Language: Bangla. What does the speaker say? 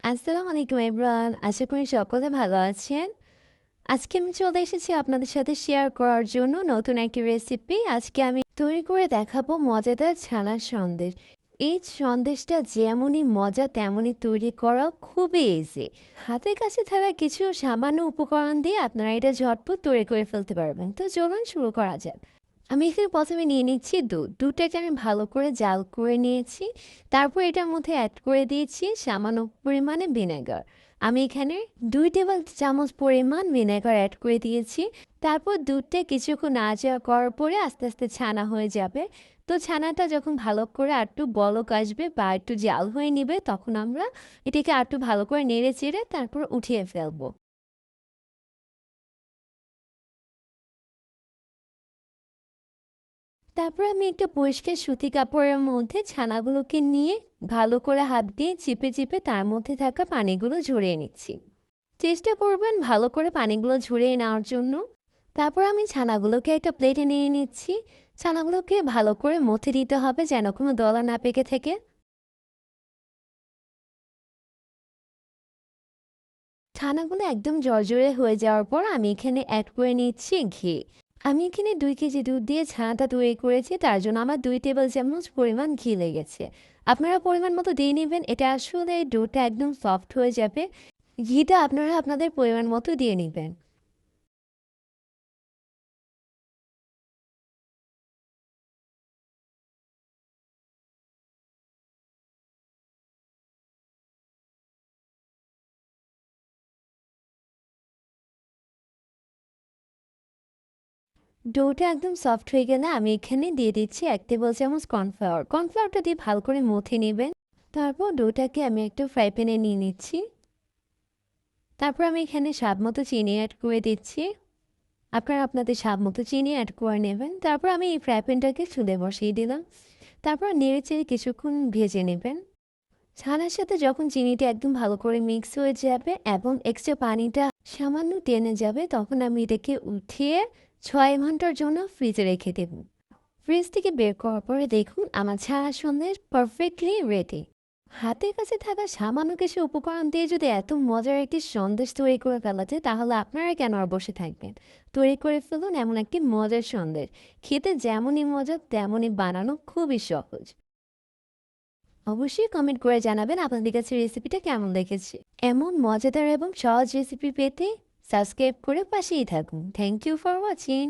আসসালামু আলাইকুম এভরিওয়ান। আশা করি সকলে ভালো আছেন। আজকে আমি চলে এসেছি আপনাদের সাথে শেয়ার করার জন্য নতুন একটি রেসিপি। আজকে আমি তৈরি করে দেখাবো মজাদার ছানার সন্দেশ। এই সন্দেশটা যেমনই মজা তেমনই তৈরি করা খুবই ইজি। হাতের কাছে থাকা কিছু সামান্য উপকরণ দিয়ে আপনারা এটা ঝটপট তৈরি করে ফেলতে পারবেন। তো চলুন শুরু করা যাক। আমি এখানে প্রথমে নিয়ে নিচ্ছি দুধ। দুধটাকে আমি ভালো করে জাল করে নিয়েছি। তারপর এটার মধ্যে অ্যাড করে দিয়েছি সামান্য পরিমাণে ভিনেগার। আমি এখানে ২ টেবিল চামচ পরিমাণ ভিনেগার অ্যাড করে দিয়েছি। তারপর দুধটা কিছুক্ষণ নাড়াচাড়া করার পরে আস্তে আস্তে ছানা হয়ে যাবে। তো ছানাটা যখন ভালো করে আরেকটু বলক আসবে বা একটু জাল হয়ে নিবে তখন আমরা এটাকে আরেকটু ভালো করে নেড়ে চেড়ে তারপর উঠিয়ে ফেলবো। তারপর আমি একটা পরিষ্কার সুতি কাপড়ের মধ্যে ছানাগুলোকে নিয়ে ভালো করে হাত দিয়ে চিপে চিপে তার মধ্যে থাকা পানিগুলো ঝরিয়ে নিচ্ছি। চেষ্টা করবেন ভালো করে পানিগুলো ঝরিয়ে নেওয়ার জন্য। তারপর আমি ছানাগুলোকে একটা প্লেটে নিয়ে নিচ্ছি। ছানাগুলোকে ভালো করে মথে দিতে হবে যেন কোনো দলা না পেকে থেকে। ছানাগুলো একদম জর্জরে হয়ে যাওয়ার পর আমি এখানে অ্যাড করে নিচ্ছি ঘি। আমি এখানে ২ কেজি দুধ দিয়ে ছানাটা তৈরি করেছি, তার জন্য আমার ২ টেবিল চামচ পরিমাণ ঘি লেগেছে। আপনারা পরিমাণ মতো দিয়ে নেবেন, এটা আসলে ডোটা একদম সফট হয়ে যাবে। ঘিটা আপনারা আপনাদের পরিমাণ মতো দিয়ে নেবেন। ডোটা একদম সফট হয়ে গেলে আমি এখানে দিয়ে দিচ্ছি ১ টেবিল চামচ কর্নফ্লাওয়ার। কর্নফ্লাওয়ারটা দিয়ে ভালো করে মথে নেবেন। তারপর ডোটাকে আমি একটা ফ্রাই প্যানে নিয়ে নিচ্ছি। তারপর আমি এখানে স্বাদ মতো চিনি অ্যাড করে দিচ্ছি। আপনারা আপনাদের স্বাদ মতো চিনি অ্যাড করে নেবেন। তারপর আমি এই ফ্রাই প্যানটাকে চুলায় বসিয়ে দিলাম। তারপর নেড়েচেড়ে কিছুক্ষণ ভেজে নেবেন। ছানার সাথে যখন চিনিটা একদম ভালো করে মিক্স হয়ে যাবে এবং এক্সট্রা পানিটা সামান্য টেনে যাবে তখন আমি এটাকে উঠিয়ে ৬ ঘন্টার জন্য ফ্রিজে রেখে দেব। ফ্রিজ থেকে বের করার পরে দেখুন আমার ছানার সন্দেশ পারফেক্টলি রেডি। হাতের কাছে থাকা সামান্য কিছু উপকরণ দিয়ে যদি এত মজার একটি সন্দেশ তৈরি করে ফেলা যায় তাহলে আপনারা কেন আর বসে থাকবেন? তৈরি করে ফেলুন এমন একটি মজার সন্দেশ। খেতে যেমনই মজা তেমনই বানানো খুবই সহজ। অবশ্যই কমেন্ট করে জানাবেন আপনাদের কাছে রেসিপিটা কেমন লেগেছে। এমন মজাদার এবং সহজ রেসিপি পেতে সাবস্ক্রাইব করে পাশেই থাকুন। Thank you for watching.